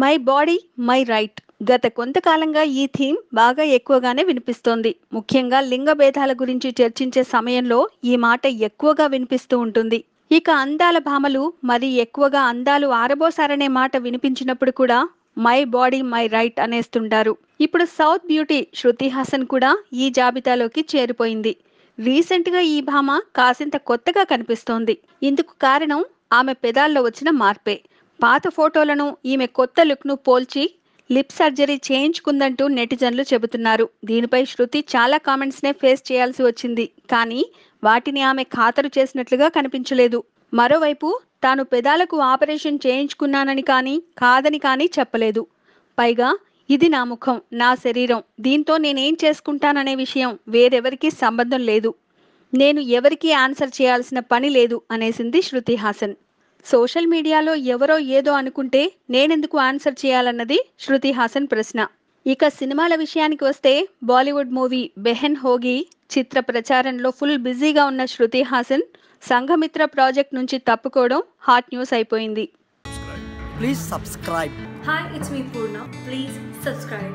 My body my right. గత కొంతకాలంగా ఈ థీమ్ బాగా ఎక్కువగానే వినిపిస్తోంది. ముఖ్యంగా లింగ భేదాల గురించి చర్చించే సమయంలో ఈ మాట ఎక్కువగా వినిపిస్తూ ఉంటుంది. ఇక అందాల భామలు మరి ఎక్కువగా అందాలు ఆరబోసారనే మాట వినిపించినప్పుడు కూడా మై బాడీ మై రైట్ అనేస్తుంటారు. ఇప్పుడు సౌత్ బ్యూటీ శృతి హాసన్ కూడా ఈ జాబితాలోకి చేరిపోయింది. రీసెంట్ గా ఈ భామ కాసింత కొత్తగా కనిపిస్తోంది. ఇందుకు కారణం ఆమె పెదాల్లో వచ్చిన మార్పే. పాత ఫోటోలను ఈమె కొత్త లుక్ ను పోల్చి లిప్ సర్జరీ చేయించుకుందంటూ నెటిజన్లు చెబుతున్నారు. దీనిపై శృతి చాలా కామెంట్స్ నే ఫేస్ చేయాల్సి వచ్చింది. కానీ వాటిని ఆమె ఖాతరు చేసినట్లుగా కనిపించలేదు. మరోవైపు తాను పెదాలకు ఆపరేషన్ చేయించుకున్నానని కానీ కాదని కానీ చెప్పలేదు. పైగా ఇది నా ముఖం, నా శరీరం, దీంతో నేనేం చేసుకుంటాననే విషయం వేరెవరికీ సంబంధం లేదు, నేను ఎవరికీ ఆన్సర్ చేయాల్సిన పని లేదు అనేసింది శృతి హాసన్. సోషల్ మీడియాలో ఎవరో ఏదో అనుకుంటే నేనెందుకు ఆన్సర్ చేయాలన్నది శృతి హాసన్ ప్రశ్న. ఇక సినిమాల విషయానికి వస్తే బాలీవుడ్ మూవీ బెహెన్ హోగి చిత్ర ప్రచారంలో ఫుల్ బిజీగా ఉన్న శృతి హాసన్ సంఘమిత్ర ప్రాజెక్ట్ నుంచి తప్పుకోవడం హాట్ న్యూస్ అయిపోయింది. Please subscribe. Hi, it's me Purna. Please subscribe.